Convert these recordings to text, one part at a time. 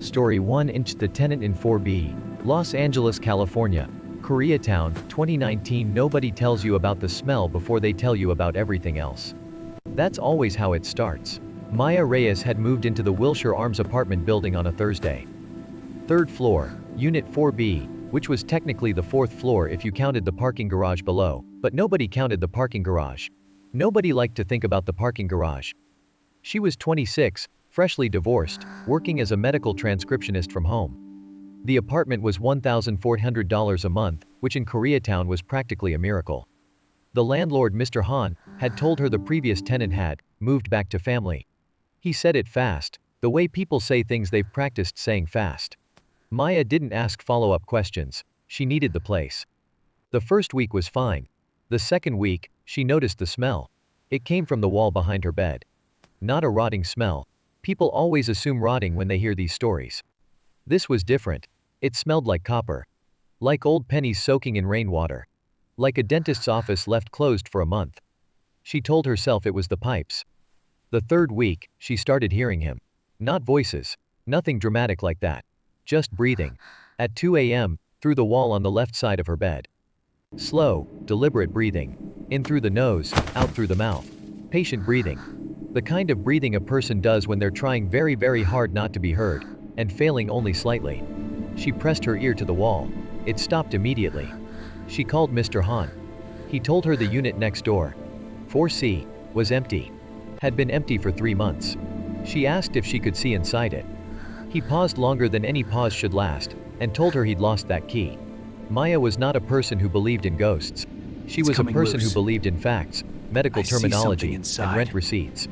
Story 1 Inch The Tenant in 4B, Los Angeles, California. Koreatown, 2019. Nobody tells you about the smell before they tell you about everything else. That's always how it starts. Maya Reyes had moved into the Wilshire Arms apartment building on a Thursday. Third floor, Unit 4B, which was technically the fourth floor if you counted the parking garage below, but nobody counted the parking garage. Nobody liked to think about the parking garage. She was 26, freshly divorced, working as a medical transcriptionist from home. The apartment was $1,400 a month, which in Koreatown was practically a miracle. The landlord, Mr. Han, had told her the previous tenant had moved back to family. He said it fast, the way people say things they've practiced saying fast. Maya didn't ask follow-up questions. She needed the place. The first week was fine. The second week, she noticed the smell. It came from the wall behind her bed. Not a rotting smell. People always assume rotting when they hear these stories. This was different. It smelled like copper. Like old pennies soaking in rainwater. Like a dentist's office left closed for a month. She told herself it was the pipes. The third week, she started hearing him. Not voices. Nothing dramatic like that. Just breathing. At 2 a.m., through the wall on the left side of her bed. Slow, deliberate breathing. In through the nose, out through the mouth. Patient breathing. The kind of breathing a person does when they're trying very, very hard not to be heard, and failing only slightly. She pressed her ear to the wall. It stopped immediately. She called Mr. Han. He told her the unit next door, 4C, was empty. Had been empty for 3 months. She asked if she could see inside it. He paused longer than any pause should last, and told her he'd lost that key. Maya was not a person who believed in ghosts. She was a person who believed in facts, medical terminology, and rent receipts.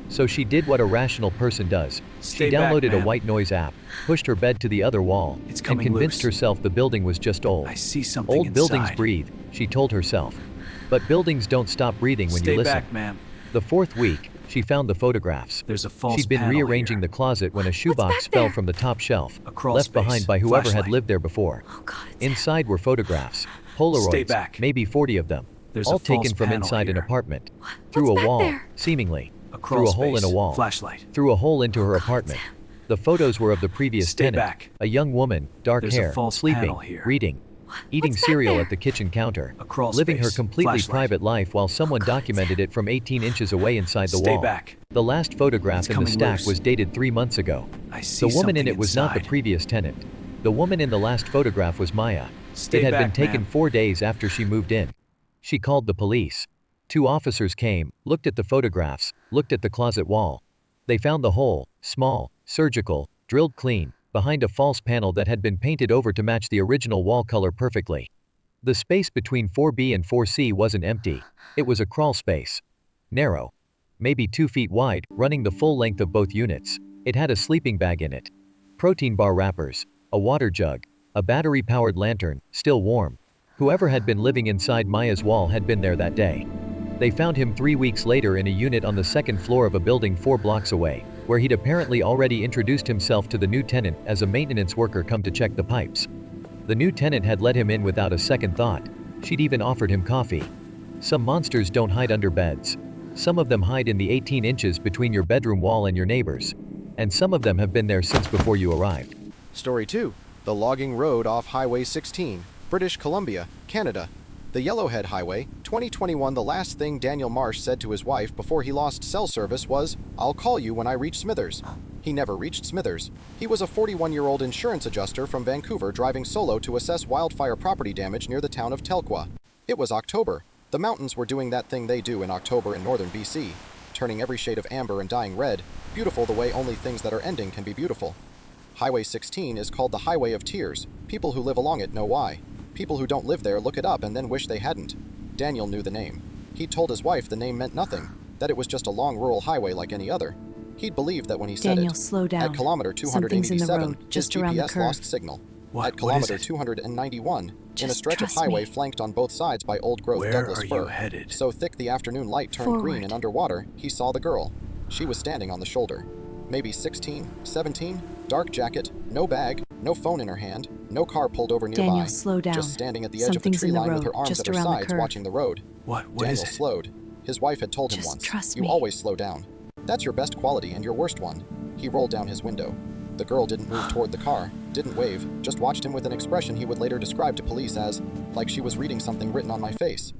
So she did what a rational person does. She downloaded a white noise app, pushed her bed to the other wall, and convinced herself the building was just old. Old buildings breathe, she told herself. But buildings don't stop breathing when you listen. Stay back, ma'am. The fourth week, she found the photographs. There's a false She'd been panel rearranging here. the closet when a shoebox fell from the top shelf, left behind by whoever had lived there before. Oh God, Inside were photographs, Stay Polaroids, back. maybe 40 of them, There's all a false taken from panel inside an here. apartment. What? Through What's a back wall, there? seemingly. A Through a hole in a wall. Flashlight. Through a hole into her God, apartment. Sam. The photos were of the previous Stay tenant, back. a young woman, dark There's a hair, false sleeping, panel here. reading, eating What's back cereal there? at the kitchen counter, A crawl living her space. completely Flashlight. private life while someone God, documented it from 18 inches away inside the Stay wall. back. The last photograph It's in the coming stack loose. was dated 3 months ago. I see The woman in something it was not the inside. previous tenant. The woman in the last photograph was Maya. Stay It had been back, taken ma'am. 4 days after she moved in. She called the police. 2 officers came, looked at the photographs, looked at the closet wall. They found the hole, small, surgical, drilled clean, behind a false panel that had been painted over to match the original wall color perfectly. The space between 4B and 4C wasn't empty. It was a crawl space. Narrow. Maybe 2 feet wide, running the full length of both units. It had a sleeping bag in it. Protein bar wrappers. A water jug. A battery-powered lantern, still warm. Whoever had been living inside Maya's wall had been there that day. They found him 3 weeks later in a unit on the second floor of a building 4 blocks away, where he'd apparently already introduced himself to the new tenant as a maintenance worker come to check the pipes. The new tenant had let him in without a second thought. She'd even offered him coffee. Some monsters don't hide under beds. Some of them hide in the 18 inches between your bedroom wall and your neighbor's. And some of them have been there since before you arrived. Story 2. The Logging Road off Highway 16, British Columbia, Canada. The Yellowhead Highway, 2021. The last thing Daniel Marsh said to his wife before he lost cell service was, "I'll call you when I reach Smithers." He never reached Smithers. He was a 41-year-old insurance adjuster from Vancouver driving solo to assess wildfire property damage near the town of Telqua. It was October. The mountains were doing that thing they do in October in northern BC, turning every shade of amber and dying red, beautiful the way only things that are ending can be beautiful. Highway 16 is called the Highway of Tears. People who live along it know why. People who don't live there look it up and then wish they hadn't. Daniel knew the name. He'd told his wife the name meant nothing, that it was just a long rural highway like any other. He'd believed that when he said Daniel, it. slow down. At kilometer Something's in the 287, road, his just around the GPS curve. lost signal. What? At kilometer What is it? 291, in a Just stretch of trust highway me. flanked on both sides by old-growth Where Douglas are fir, you headed? so thick the afternoon light turned green, and underwater, he saw the girl. She was standing on the shoulder. Maybe 16, 17, dark jacket, no bag, no phone in her hand, no car pulled over nearby. Daniel, slow down. Just standing at the edge Something's of the tree in the line with road, her arms just at her around the sides curve. watching the road. What Daniel is it? slowed. His wife had told him Just once, trust "You me." always slow down. That's your best quality and your worst one." He rolled down his window. The girl didn't move toward the car, didn't wave, just watched him with an expression he would later describe to police as, like she was reading something written on my face.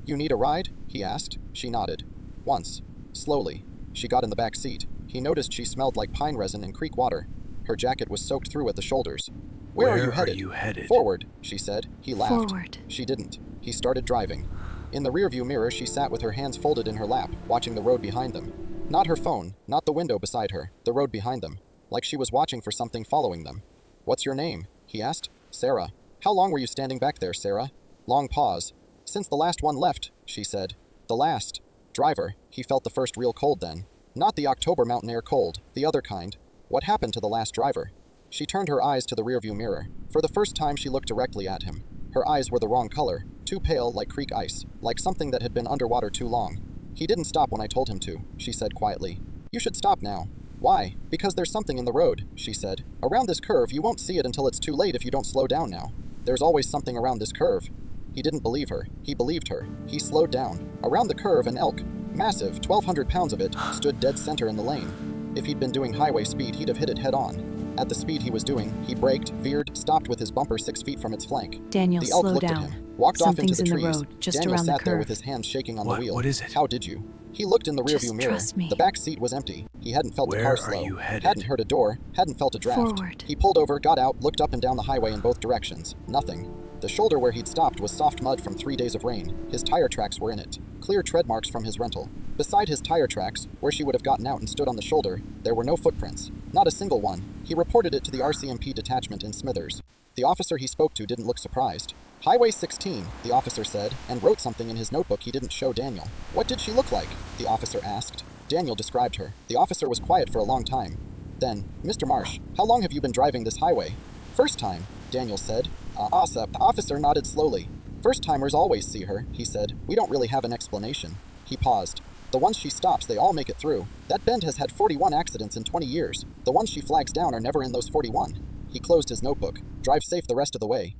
"You need a ride?" he asked. She nodded. Once. Slowly. She got in the back seat. He noticed she smelled like pine resin and creek water. Her jacket was soaked through at the shoulders. Where are you headed? Forward, she said. He laughed. Forward. She didn't. He started driving. In the rearview mirror, she sat with her hands folded in her lap, watching the road behind them. Not her phone, not the window beside her, the road behind them, like she was watching for something following them. "What's your name?" he asked. "Sarah." "How long were you standing back there, Sarah?" Long pause. "Since the last one left," she said. "The last." Driver. He felt the first real cold then. Not the October mountain air cold, the other kind. What happened to the last driver? She turned her eyes to the rearview mirror. For the first time, she looked directly at him. Her eyes were the wrong color, too pale, like creek ice, like something that had been underwater too long. "He didn't stop when I told him to," she said quietly. "You should stop now." "Why?" "Because there's something in the road," she said. "Around this curve, you won't see it until it's too late if you don't slow down now. There's always something around this curve." He didn't believe her. He believed her. He slowed down. Around the curve, an elk, massive, 1,200 pounds of it, stood dead center in the lane. If he'd been doing highway speed, he'd have hit it head on. At the speed he was doing, he braked, veered, stopped with his bumper 6 feet from its flank. Daniel, The elk slow looked down. at him, walked off into Something's the in trees. the road, just Daniel around the sat there curve. with his hands shaking on the wheel. What is it? "How did you?" He looked in the rearview Just mirror. trust me. The back seat was empty. He hadn't felt the Where car are slow. you headed? Hadn't heard a door. Hadn't felt a draft. Forward. He pulled over, got out, looked up and down the highway in both directions. Nothing. The shoulder where he'd stopped was soft mud from 3 days of rain. His tire tracks were in it. Clear tread marks from his rental. Beside his tire tracks, where she would have gotten out and stood on the shoulder, there were no footprints. Not a single one. He reported it to the RCMP detachment in Smithers. The officer he spoke to didn't look surprised. "Highway 16, the officer said, and wrote something in his notebook he didn't show Daniel. "What did she look like?" the officer asked. Daniel described her. The officer was quiet for a long time. Then, "Mr. Marsh, how long have you been driving this highway?" "First time," Daniel said. The officer nodded slowly. "First-timers always see her," he said. "We don't really have an explanation." He paused. "The ones she stops, they all make it through. That bend has had 41 accidents in 20 years. The ones she flags down are never in those 41. He closed his notebook. "Drive safe the rest of the way."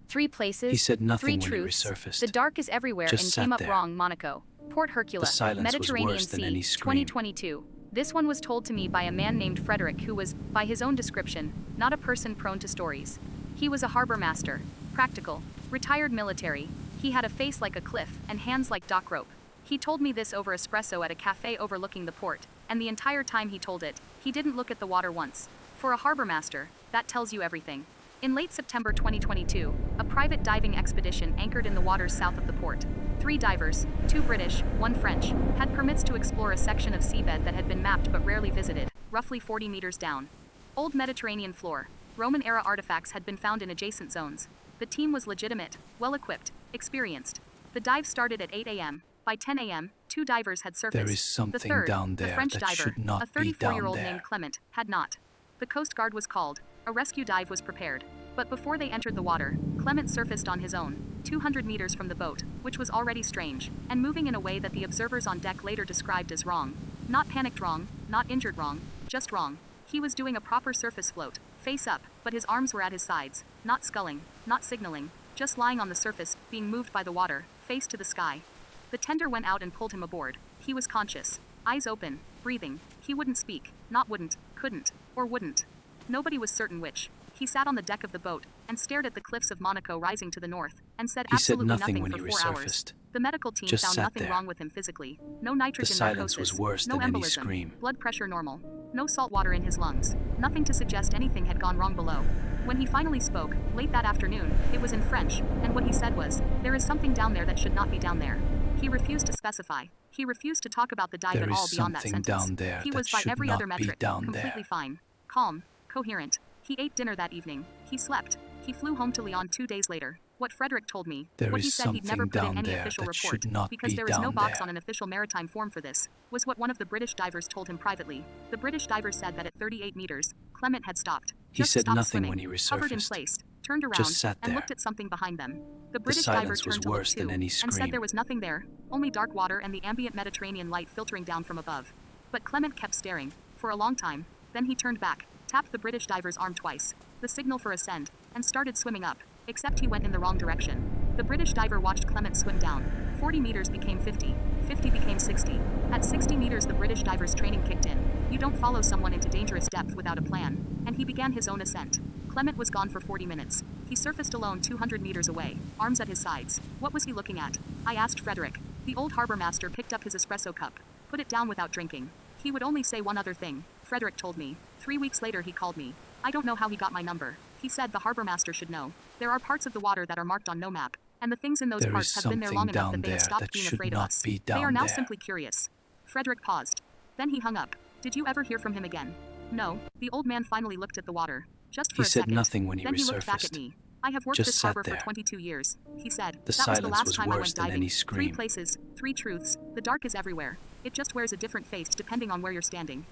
3 places, He said nothing 3 when he truths. resurfaced. The dark is everywhere Just and sat came up there. wrong. Monaco, Port Hercule, The silence was Mediterranean worse than Sea, any scream. 2022. This one was told to me by a man named Frederic who was, by his own description, not a person prone to stories. He was a harbor master, practical, retired military. He had a face like a cliff and hands like dock rope. He told me this over espresso at a cafe overlooking the port, and the entire time he told it, he didn't look at the water once. For a harbor master, that tells you everything. In late September 2022, a private diving expedition anchored in the waters south of the port. 3 divers, 2 British, 1 French, had permits to explore a section of seabed that had been mapped but rarely visited, roughly 40 meters down. Old Mediterranean floor, Roman-era artifacts had been found in adjacent zones. The team was legitimate, well-equipped, experienced. The dive started at 8 a.m. By 10 a.m., 2 divers had surfaced. There is something the third, down the there French that diver, should not a be down 34-year-old there. named Clement, had not. The Coast Guard was called. A rescue dive was prepared. But before they entered the water, Clement surfaced on his own, 200 meters from the boat, which was already strange, and moving in a way that the observers on deck later described as wrong. Not panicked wrong, not injured wrong, just wrong. He was doing a proper surface float, face up, but his arms were at his sides, not sculling, not signaling, just lying on the surface, being moved by the water, face to the sky. The tender went out and pulled him aboard. He was conscious, eyes open, breathing. He wouldn't speak, not wouldn't, couldn't, or wouldn't. Nobody was certain which. He sat on the deck of the boat and stared at the cliffs of Monaco rising to the north and said He said absolutely nothing when for he 4 hours. resurfaced. The medical team Just found sat nothing there. wrong with him physically. No nitrogen The silence narcosis, was worse no than any embolism, scream. blood pressure normal, no salt water in his lungs, nothing to suggest anything had gone wrong below. When he finally spoke, late that afternoon, it was in French, and what he said was, "There is something down there that should not be down there." He refused to specify. He refused to talk about the dive There at is all beyond that something sentence. down there He that was by should every not other be metric, down completely there. fine, calm, coherent. He ate dinner that evening. He slept. He flew home to Lyon 2 days later. What Frederic told me, There what he is said he'd never something put in down any there official that report, should not because be there is no down box there. on an official maritime form for this, was what one of the British divers told him privately. The British diver said that at 38 meters, Clement had stopped. He Just said stopped nothing swimming, when he hovered in resurfaced. place, turned around, Just sat and there. looked at something behind them. The British diver silence was turned to look worse too, than any and said scream. there was nothing there, only dark water and the ambient Mediterranean light filtering down from above. But Clement kept staring, for a long time. Then he turned back, tapped the British diver's arm twice, the signal for ascend, and started swimming up, except he went in the wrong direction. The British diver watched Clement swim down, 40 meters became 50. 50 became 60. At 60 meters the British diver's training kicked in. You don't follow someone into dangerous depth without a plan. And he began his own ascent. Clement was gone for 40 minutes. He surfaced alone 200 meters away, arms at his sides. What was he looking at? I asked Frederic. The old harbor master picked up his espresso cup. Put it down without drinking. He would only say one other thing. Frederic told me. 3 weeks later he called me. I don't know how he got my number. He said the harbor master should know. There are parts of the water that are marked on no map. And the things in those There parts is have been there long something enough that down they have there stopped that being should afraid of not us. be They are down now there. simply curious. Frederic paused. Then he hung up. Did you ever hear from him again? No. The old man finally looked at the water. Just for He a said second. nothing when he Then he looked back at resurfaced. me. I have worked Just this sat harbor there. for 22 years, he said. The That was the silence last was time I worse went than diving. any 3 scream. places, 3 truths. The dark is everywhere. It just wears a different face depending on where you're standing.